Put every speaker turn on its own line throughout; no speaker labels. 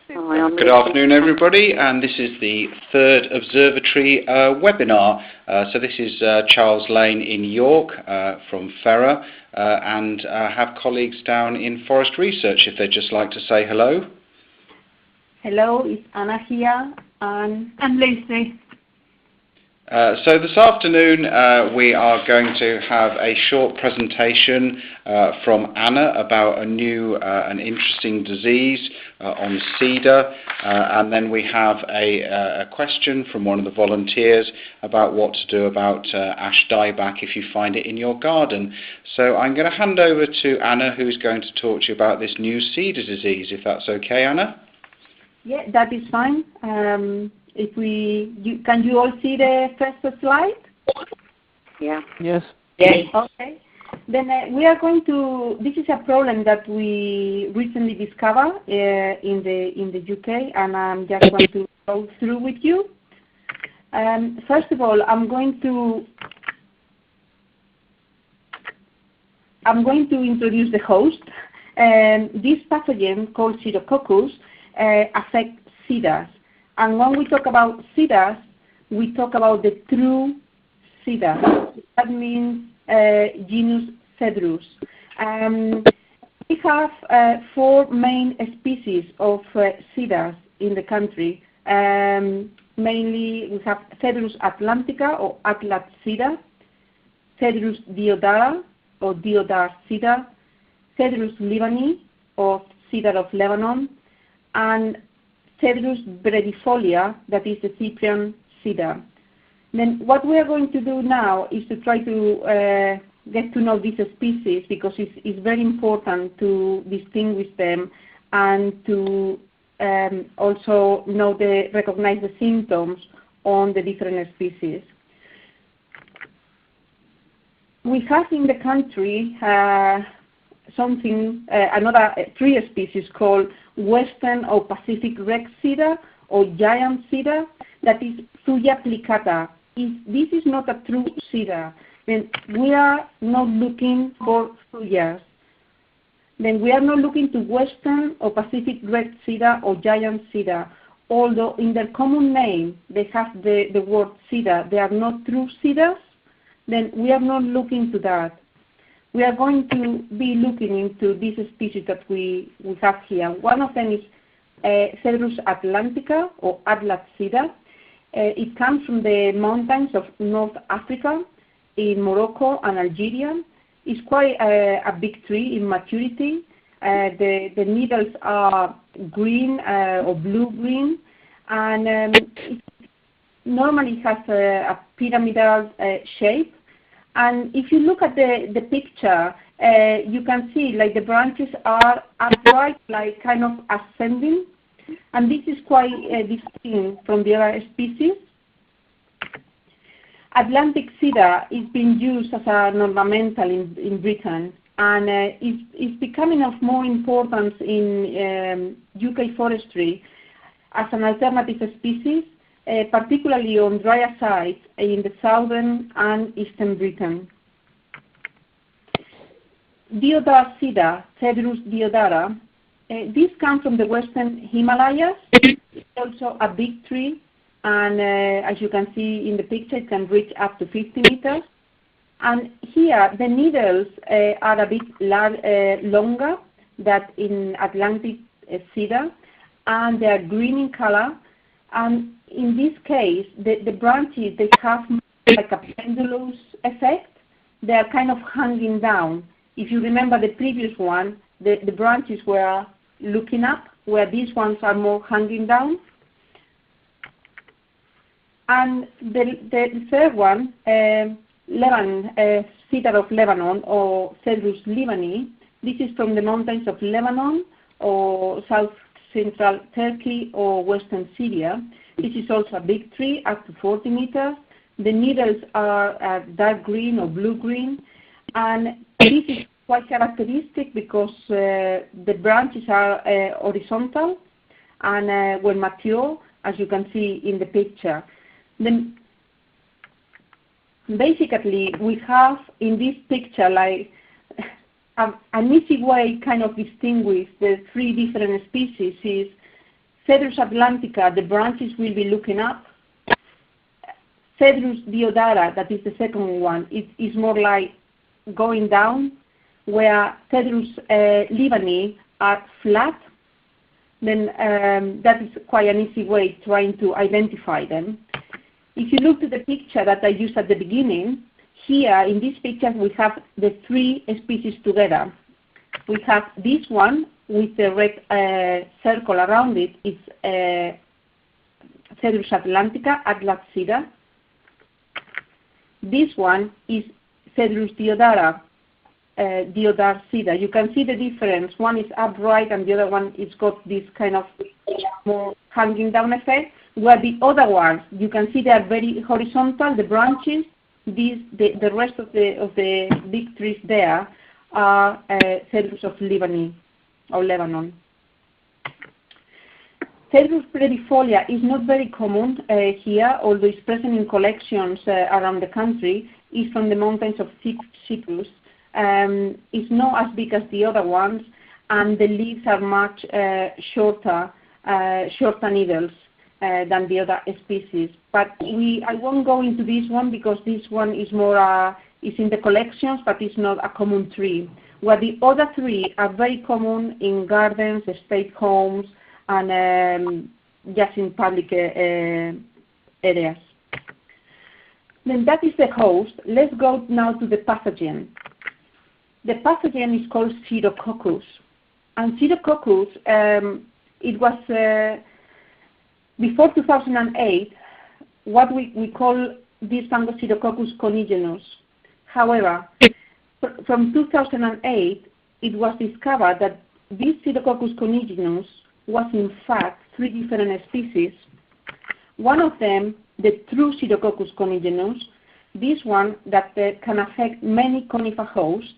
Good afternoon, everybody, and this is the third observatory webinar. So this is Charles Lane in York from FERA, and have colleagues down in Forest Research if they'd just like to say hello.
Hello, it's Anna here, and Lucy.
So this afternoon we are going to have a short presentation from Anna about a new and interesting disease on cedar, and then we have a question from one of the volunteers about what to do about ash dieback if you find it in your garden. So I'm going to hand over to Anna, who's going to talk to you about this new cedar disease, if that's okay, Anna?
Yeah, that is fine. Can you all see the first slide?
Yeah.
Yes.
Yes.
Okay. Then we are going to. This is a problem that we recently discovered in the UK, and I'm just going to go through with you. First of all, I'm going to introduce the host. This pathogen called Sirococcus affects cedars. And when we talk about cedars, we talk about the true cedar. That means genus Cedrus. We have 4 main species of cedars in the country. Mainly we have Cedrus atlantica or atlas cedar, Cedrus deodara or deodar cedar, Cedrus Mbani or cedar of Lebanon, and Cedrus brevifolia, that is the Cyprian cedar. Then what we are going to do now is to try to get to know these species, because it's very important to distinguish them and to also recognize the symptoms on the different species. We have in the country another 3 species called Western or Pacific red cedar or giant cedar, that is Tsugae plicata. If this is not a true cedar, then we are not looking for Tsugaes. Then we are not looking to Western or Pacific red cedar or giant cedar. Although in their common name they have the word cedar, they are not true cedars, then we are not looking to that. We are going to be looking into these species that we have here. One of them is Cedrus atlantica or atlas cedar. It comes from the mountains of North Africa in Morocco and Algeria. It's quite a big tree in maturity. The needles are green or blue-green, and it normally has a pyramidal shape. And if you look at the picture, you can see like the branches are upright, like kind of ascending, and this is quite distinct from the other species. Atlantic cedar is being used as an ornamental in Britain, and it's becoming of more importance in UK forestry as an alternative species, particularly on drier sites in the southern and eastern Britain. Deodar cedar, Cedrus deodara, this comes from the western Himalayas. It's also a big tree, and as you can see in the picture, it can reach up to 50 meters. And here the needles are a bit longer than in Atlantic cedar, and they are green in color. And in this case, the branches, they have like a pendulous effect. They are kind of hanging down. If you remember the previous one, the branches were looking up, where these ones are more hanging down. And the third one, cedar of Lebanon or Cedrus Mbani, this is from the mountains of Lebanon or South Central Turkey or Western Syria. This is also a big tree, up to 40 meters. The needles are dark green or blue-green, and this is quite characteristic because the branches are horizontal, and when mature, as you can see in the picture. Then basically we have in this picture like an easy way kind of distinguish the 3 different species is Cedrus atlantica, the branches will be looking up. Cedrus deodara, that is the second one, it is more like going down, where Cedrus Mbani are flat. Then that is quite an easy way trying to identify them. If you look to the picture that I used at the beginning, here in this picture we have the three species together. We have this one with the red circle around it. It's Cedrus atlantica, atlas cedar. This one is Cedrus deodara, deodar cedar. You can see the difference. One is upright and the other one is got this kind of more hanging down effect. Where the other ones, you can see they are very horizontal, the branches. The rest of the big trees there are Cedrus of Mbani or Lebanon. Cedrus brevifolia is not very common here, although it's present in collections around the country. It's from the mountains of Cyprus. It's not as big as the other ones, and the leaves are much shorter needles than the other species. But I won't go into this one because this one is more is in the collections, but it's not a common tree. Where the other three are very common in gardens, state homes, and just in public areas. Then that is the host. Let's go now to the pathogen. The pathogen is called Sirococcus. And Sirococcus, it was before 2008, what we call this fungus Sirococcus conigenus. However, from 2008, it was discovered that this Sirococcus conigenus was in fact three different species. One of them, the true Sirococcus conigenus, this one that can affect many conifer hosts,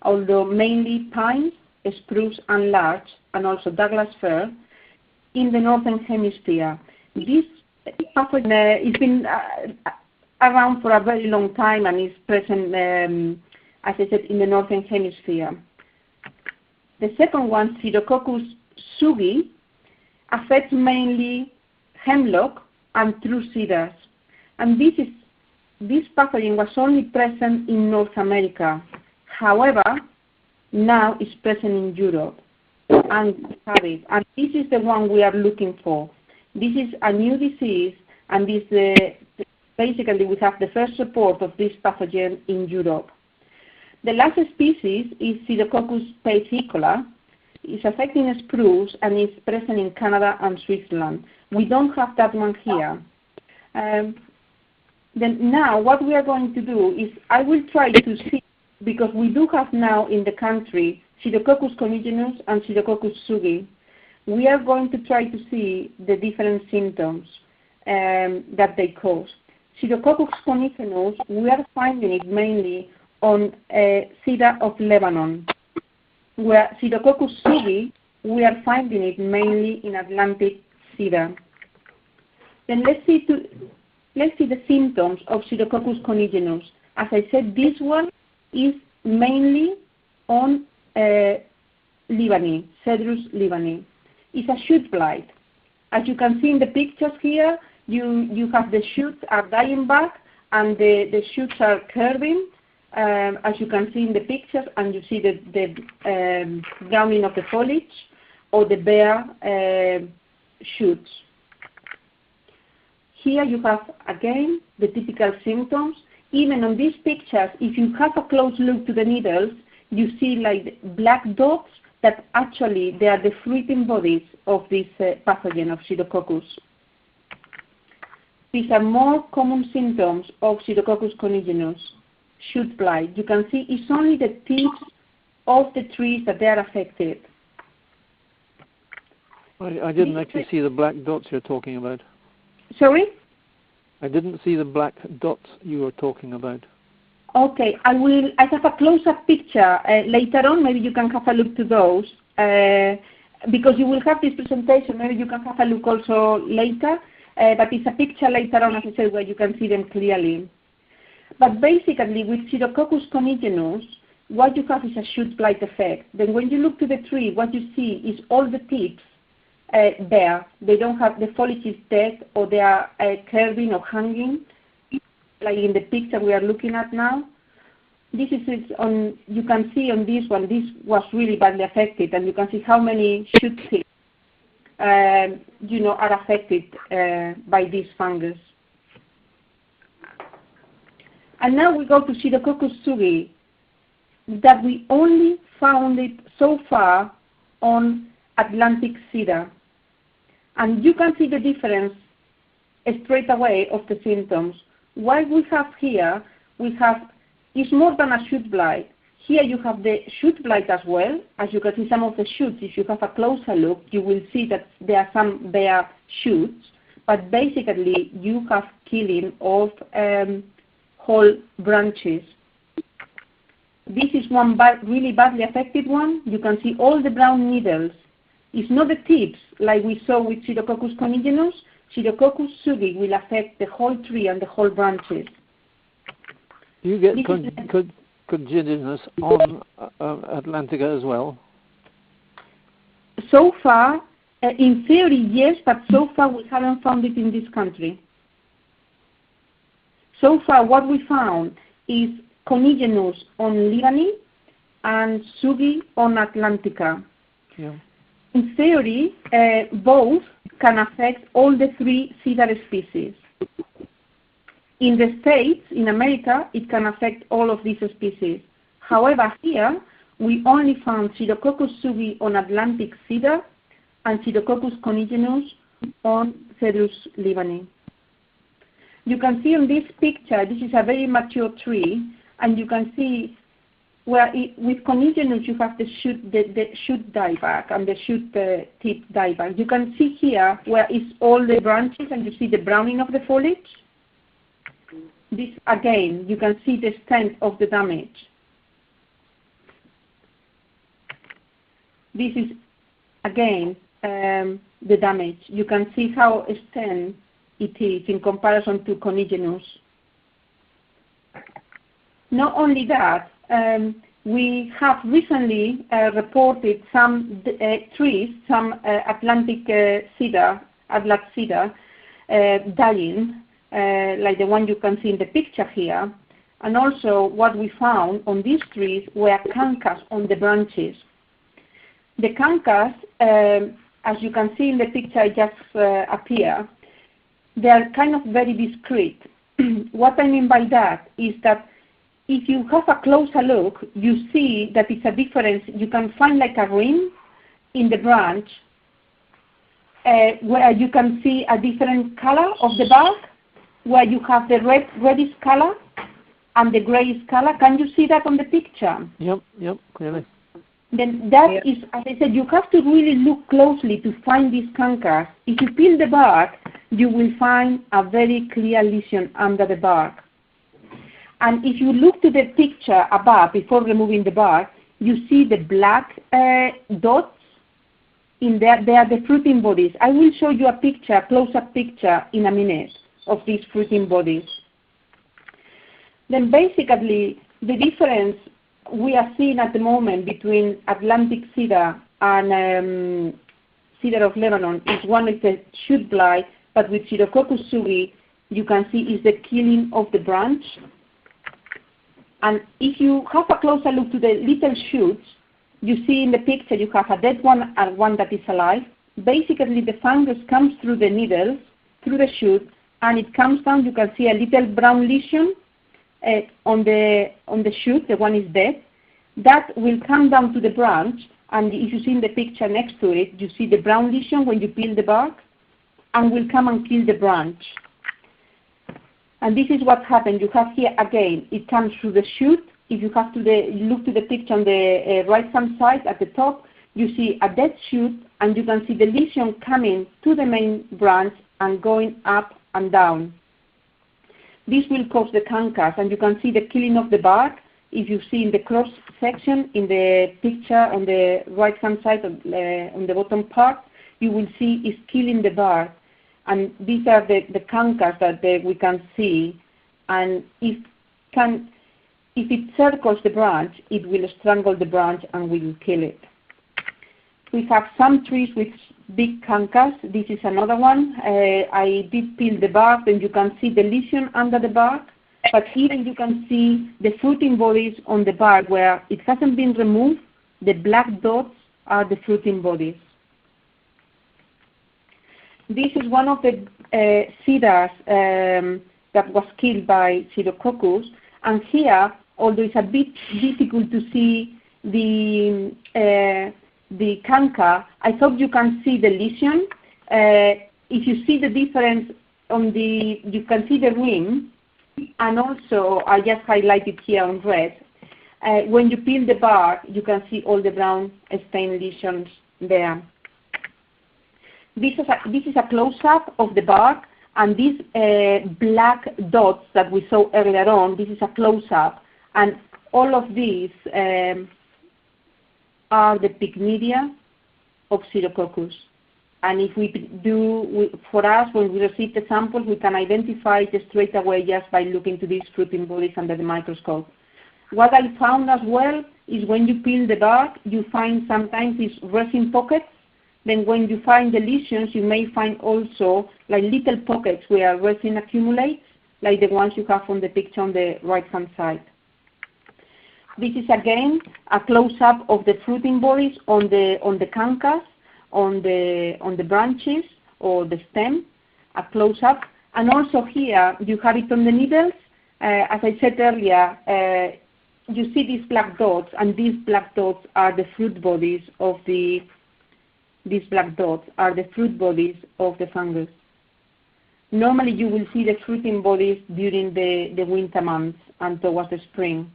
although mainly pines, spruce and larch, and also Douglas fir, in the northern hemisphere. This pathogen has been around for a very long time and is present, as I said, in the northern hemisphere. The second one, Sirococcus tsugae, affects mainly hemlock and true cedars. And this pathogen was only present in North America. However, now it's present in Europe. And this is the one we are looking for. This is a new disease, and this basically we have the first report of this pathogen in Europe. The last species is Sirococcus paisicola. It's affecting spruce and is present in Canada and Switzerland. We don't have that one here. Then now what we are going to do is I will try to see, because we do have now in the country Sirococcus conigenus and Sirococcus tsugae. We are going to try to see the different symptoms that they cause. Sirococcus conigenus, we are finding it mainly on cedar of Lebanon, where Sirococcus tsugae, we are finding it mainly in Atlantic cedar. Then let's see the symptoms of Sirococcus conigenus. As I said, this one is mainly on Mbani, Cedrus Mbani. It's a shoot blight. As you can see in the pictures here, you have the shoots are dying back and the shoots are curving, as you can see in the pictures, and you see the browning of the foliage or the bare shoots. Here you have again the typical symptoms. Even on these pictures, if you have a close look to the needles, you see like black dots that actually they are the fruiting bodies of this pathogen of Sirococcus. These are more common symptoms of Sirococcus conigenus, shoot blight. You can see it's only the tips of the trees that they are affected.
I didn't actually see the black dots you're talking about.
Sorry?
I didn't see the black dots you were talking about.
Okay, I have a close-up picture later on. Maybe you can have a look to those. Because you will have this presentation, maybe you can have a look also later. But it's a picture later on, as I said, where you can see them clearly. But basically, with Sirococcus conigenus, what you have is a shoot blight effect. Then when you look to the tree, what you see is all the tips bare. They don't have, the foliage is dead, or they are curving or hanging, like in the picture we are looking at now. This is it on, you can see on this one, this was really badly affected, and you can see how many shoot tips are affected by this fungus. And now we go to Sirococcus tsugae, that we only found it so far on Atlantic cedar. And you can see the difference straight away of the symptoms. What we have here, it's more than a shoot blight. Here you have the shoot blight as well. As you can see some of the shoots, if you have a closer look, you will see that there are some bare shoots. But basically, you have killing of whole branches. This is one really badly affected one. You can see all the brown needles. It's not the tips like we saw with Sirococcus conigenus. Sirococcus tsugae will affect the whole tree and the whole branches.
Do you get conigenus on atlantica as well?
So far, in theory, yes, but so far we haven't found it in this country. So far, what we found is conigenus on Libani and tsugae on atlantica.
Yeah.
In theory, both can affect all the three cedar species. In the States, in America, it can affect all of these species. However, here, we only found Sirococcus tsugae on Atlantic cedar and Sirococcus conigenus on Cedrus Mbani. You can see on this picture, this is a very mature tree, and you can see where with conigenus you have the shoot dieback and the shoot tip dieback. You can see here where it's all the branches, and you see the browning of the foliage. This again, you can see the extent of the damage. This is again the damage. You can see how extent it is in comparison to conigenus. Not only that, we have recently reported some trees, some Atlantic cedar, Atlas cedar, dying, like the one you can see in the picture here. And also what we found on these trees were cankers on the branches. The cankers, as you can see in the picture just appear, they are kind of very discreet. What I mean by that is that if you have a closer look, you see that it's a difference. You can find like a rim in the branch where you can see a different color of the bark, where you have the reddish color and the grayish color. Can you see that on the picture?
Yep, clearly.
Then that is, as I said, you have to really look closely to find these cankers. If you peel the bark, you will find a very clear lesion under the bark. And if you look to the picture above, before removing the bark, you see the black dots in there. They are the fruiting bodies. I will show you a picture, a close-up picture in a minute of these fruiting bodies. Then basically, the difference we are seeing at the moment between Atlantic cedar and cedar of Lebanon is one is the shoot blight, but with Sirococcus tsugae, you can see is the killing of the branch. And if you have a closer look to the little shoots, you see in the picture you have a dead one and one that is alive. Basically, the fungus comes through the needles, through the shoot, and it comes down. You can see a little brown lesion on the shoot. The one is dead. That will come down to the branch, and if you see in the picture next to it, you see the brown lesion when you peel the bark, and will come and kill the branch. And this is what happened. You have here again, it comes through the shoot. If you have to look to the picture on the right-hand side at the top, you see a dead shoot, and you can see the lesion coming to the main branch and going up and down. This will cause the cankers, and you can see the killing of the bark. If you see in the cross section in the picture on the right-hand side on the bottom part, you will see it's killing the bark. And these are the cankers that we can see. And if it circles the branch, it will strangle the branch and will kill it. We have some trees with big cankers. This is another one. I did peel the bark, and you can see the lesion under the bark. But here you can see the fruiting bodies on the bark where it hasn't been removed. The black dots are the fruiting bodies. This is one of the cedars that was killed by Sirococcus. And here, although it's a bit difficult to see the canker, I hope you can see the lesion. If you see the difference on you can see the rim, and also I just highlighted here on red. When you peel the bark, you can see all the brown stain lesions there. This is a close-up of the bark, and these black dots that we saw earlier on, this is a close-up, and all of these are the pycnidia of Sirococcus. And if for us, when we receive the samples, we can identify it straight away just by looking to these fruiting bodies under the microscope. What I found as well is when you peel the bark, you find sometimes these resin pockets. Then when you find the lesions, you may find also like little pockets where resin accumulates, like the ones you have on the picture on the right-hand side. This is again a close-up of the fruiting bodies on the cankers, on the branches or the stem, a close-up. And also here you have it on the needles. As I said earlier, you see these black dots, and these black dots are the fruit bodies of the fungus. Normally you will see the fruiting bodies during the winter months and towards the spring.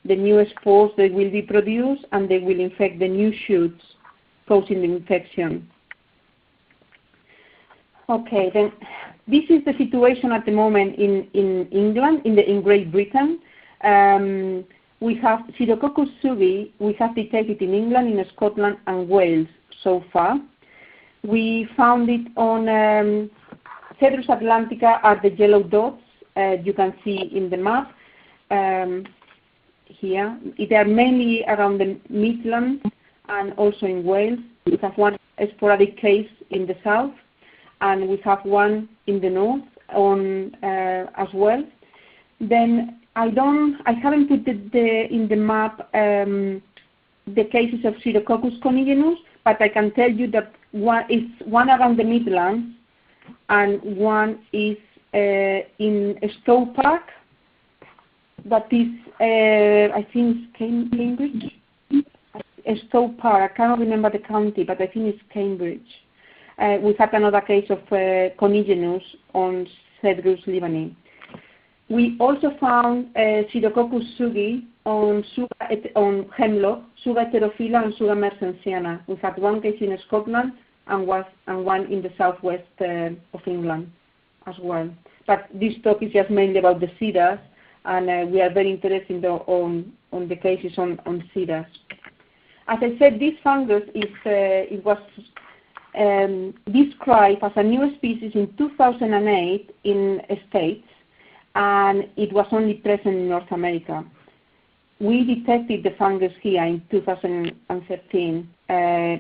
The new spores, they will be produced and they will infect the new shoots, causing the infection. Okay, then this is the situation at the moment in England, in Great Britain. We have Sirococcus tsugae, we have detected in England, in Scotland and Wales so far. We found it on Cedrus atlantica are the yellow dots, you can see in the map here. They are mainly around the Midlands and also in Wales. We have one sporadic case in the south, and we have one in the north as well. Then I haven't put in the map the cases of Sirococcus conigenus, but I can tell you that one around the Midlands and one is in Stowe Park. That is, I think, Cambridge. Stowe Park. I cannot remember the county, but I think it's Cambridge. We had another case of conigenus on Cedrus Mbani. We also found Sirococcus tsugae on hemlock, Tsugae heterophylla and Tsugae mersensiana. We had one case in Scotland and one in the southwest of England as well. But this talk is just mainly about the cedars, and we are very interested on the cases on cedars. As I said, this fungus it was described as a new species in 2008 in the States, and it was only present in North America. We detected the fungus here in 2013,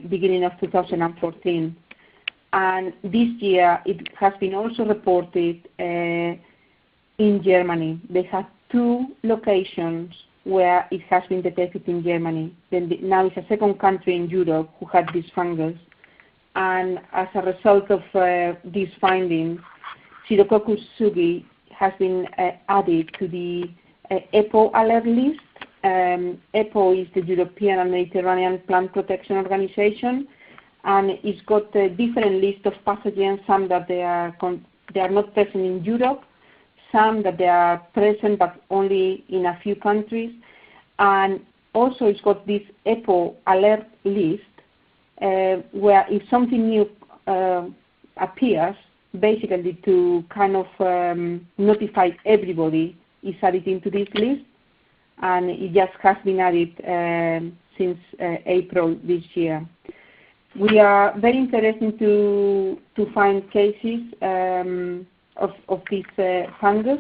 beginning of 2014. And this year it has been also reported in Germany. They had 2 locations where it has been detected in Germany. Then now it's a second country in Europe who had this fungus. And as a result of these findings, Sirococcus tsugae has been added to the EPO alert list. EPO is the European and Mediterranean Plant Protection Organization, and it's got a different list of pathogens, some that they are not present in Europe, some that they are present but only in a few countries, and also it's got this EPO alert list where if something new appears, basically to kind of notify everybody, is added into this list, and it just has been added since April this year. We are very interested to find cases of this fungus.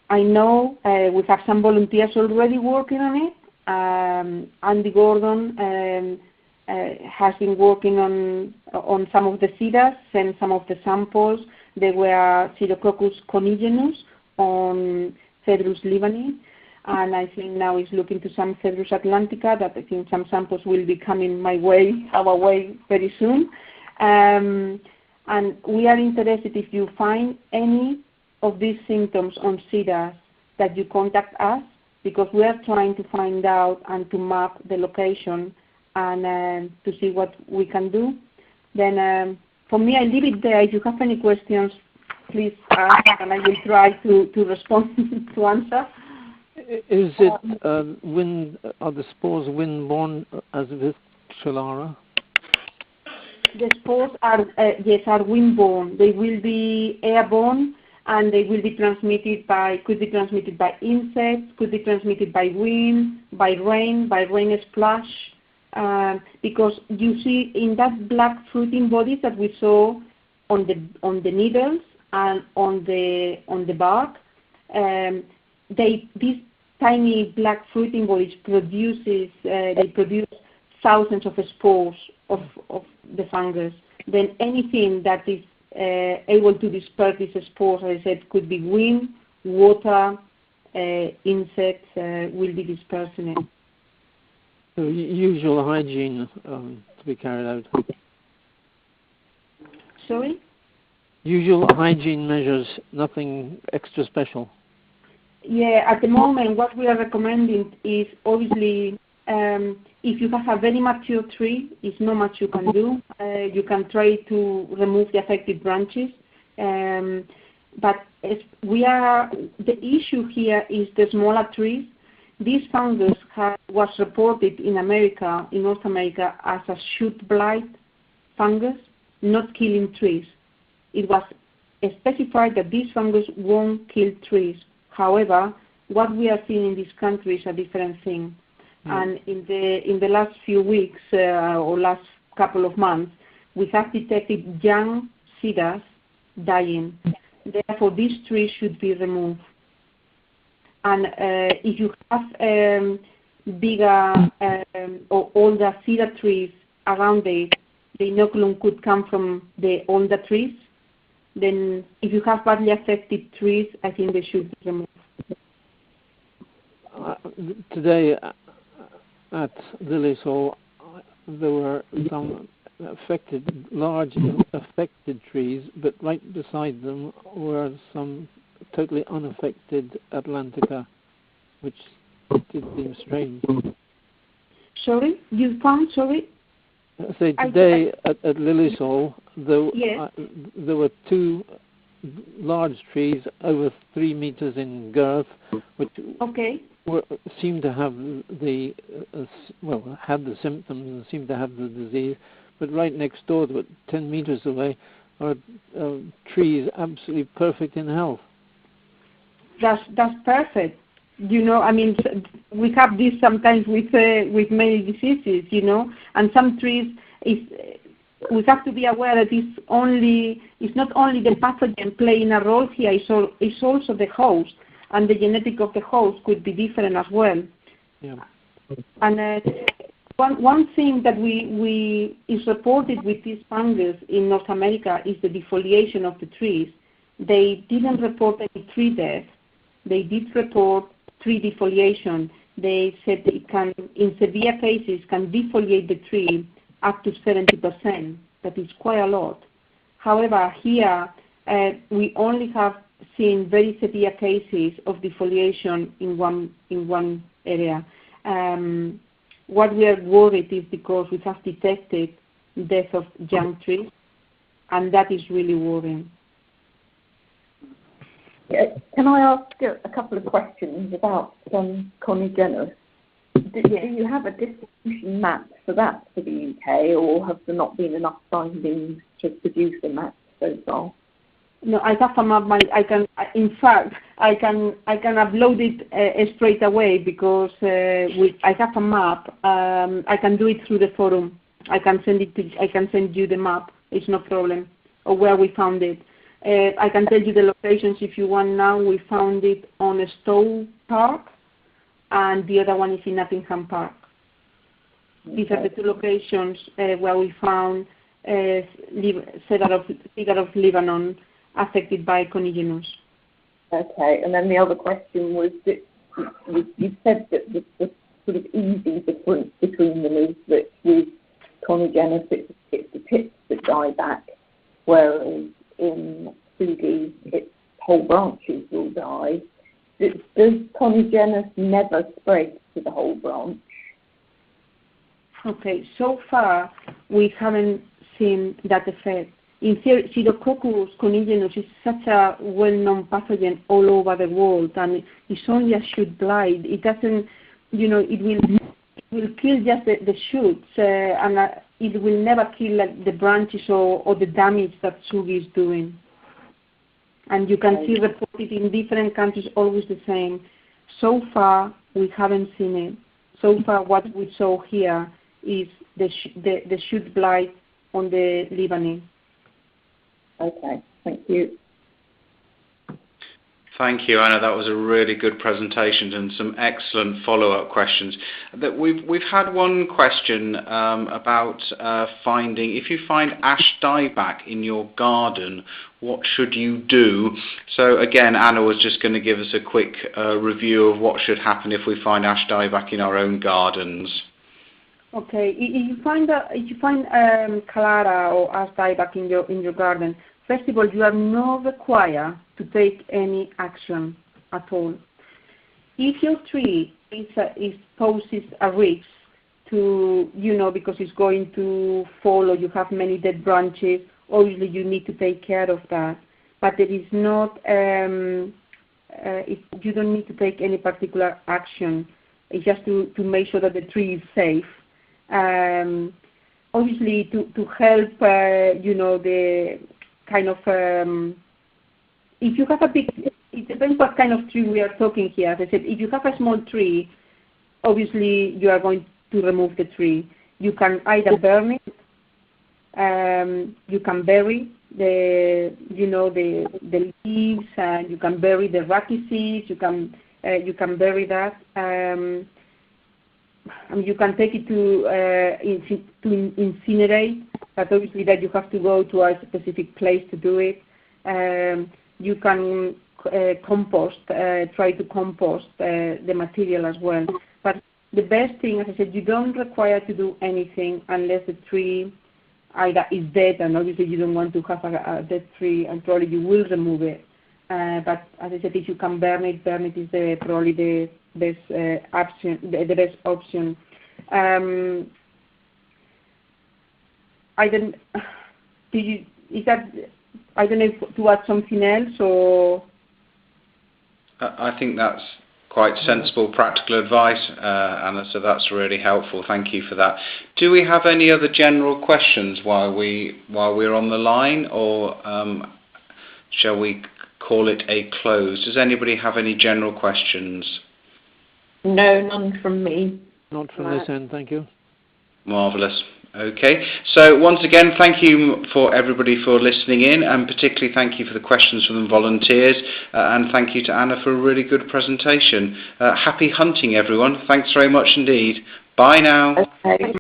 I know we have some volunteers already working on it, Andy Gordon has been working on some of the cedars, sent some of the samples. There were Sirococcus conigenus on Cedrus Mbani, and I think now he's looking to some Cedrus atlantica, that I think some samples will be coming our way very soon. And we are interested if you find any of these symptoms on cedars that you contact us, because we are trying to find out and to map the location and to see what we can do. Then for me, I leave it there. If you have any questions, please ask, and I will try to respond to answer.
Is it are the spores wind-borne as with Chalara?
The spores are are wind-borne. They will be airborne, and they will be could be transmitted by insects, could be transmitted by wind, by rain splash. Because you see in that black fruiting bodies that we saw on the needles and on the bark, these tiny black fruiting bodies produce thousands of spores of the fungus. Then anything that is able to disperse these spores, as I said, could be wind, water, insects will be dispersing it.
So usual hygiene to be carried out.
Sorry?
Usual hygiene measures, nothing extra special.
Yeah, at the moment what we are recommending is obviously if you have a very mature tree, it's not much you can do. You can try to remove the affected branches. But the issue here is the smaller trees. This fungus was reported in North America, as a shoot blight fungus, not killing trees. It was specified that this fungus won't kill trees. However, what we are seeing in this country is a different thing. And in the last few weeks or last couple of months, we have detected young cedars dying. Therefore, these trees should be removed. And if you have bigger or older cedar trees around it, the inoculum could come from the older trees. Then if you have badly affected trees, I think they should be removed.
Today at Lilies Hall, there were some large affected trees, but right beside them were some totally unaffected atlantica, which did seem strange.
Sorry? You found, sorry?
So today at Lilies Hall, there were two large trees over 3 meters in girth, which seemed to have had the symptoms and seemed to have the disease. But right next door, 10 meters away, are trees absolutely perfect in health.
That's perfect. I mean, we have this sometimes with many diseases, and some trees we have to be aware that it's not only the pathogen playing a role here, it's also the host, and the genetic of the host could be different as well.
Yeah.
And one thing that is reported with this fungus in North America is the defoliation of the trees. They didn't report any tree death. They did report tree defoliation. They said it can, in severe cases, can defoliate the tree up to 70%. That is quite a lot. However, here we only have seen very severe cases of defoliation in one area. What we are worried is because we have detected death of young trees, and that is really worrying.
Can I ask a couple of questions about conigenus? Do you have a distribution map for that for the UK, or have there not been enough findings to produce a map so far?
No, I have a map. I can upload it straight away because I have a map. I can do it through the forum. I can send you the map. It's no problem. Or where we found it. I can tell you the locations if you want now. We found it on a Stowe Park, and the other one is in Nottingham Park. Okay. These are the two locations where we found cedar of Lebanon affected by conigenus.
Okay, and then the other question was that you said that the sort of easy difference between them is that with conigenus it's the tips that die back, whereas in tsugae its whole branches will die. Does conigenus never spread to the whole branch?
Okay, so far we haven't seen that effect. In theory, Sirococcus conigenus is such a well-known pathogen all over the world, and it's only a shoot blight. It doesn't, it will kill just the shoots, and it will never kill the branches or the damage that tsugae is doing. And you can see reported in different countries always the same. So far, we haven't seen it. So far, what we saw here is the shoot blight on the Lebanese.
Okay, thank you.
Thank you, Anna. That was a really good presentation and some excellent follow-up questions. That we've had one question about finding, if you find ash dieback in your garden, what should you do? So again, Anna was just going to give us a quick review of what should happen if we find ash dieback in our own gardens.
Okay, if you find clara or ash dieback in your garden, first of all, you are not required to take any action at all. If your tree poses a risk to, because it's going to fall or you have many dead branches, obviously you need to take care of that. But there is not, you don't need to take any particular action. It's just to make sure that the tree is safe. Obviously, to help, the kind of, if you have a big, it depends what kind of tree we are talking here. As I said, if you have a small tree, obviously you are going to remove the tree. You can either burn it, you can bury the leaves, and you can bury the racky seeds. You can bury that. You can take it to incinerate, but obviously that you have to go to a specific place to do it. You can compost, try to compost the material as well. But the best thing, as I said, you don't require to do anything unless the tree either is dead, and obviously you don't want to have a dead tree, and probably you will remove it. But as I said, if you can burn it is probably the best option. The best option. I don't know if to add something else or.
I think that's quite sensible, practical advice, Anna. So that's really helpful. Thank you for that. Do we have any other general questions while we're on the line, or shall we call it a close? Does anybody have any general questions?
No, none from me.
Not from this end, thank you.
Marvellous. Okay, so once again, thank you for everybody for listening in, and particularly thank you for the questions from the volunteers, and thank you to Anna for a really good presentation. Happy hunting, everyone. Thanks very much indeed. Bye now.
Okay.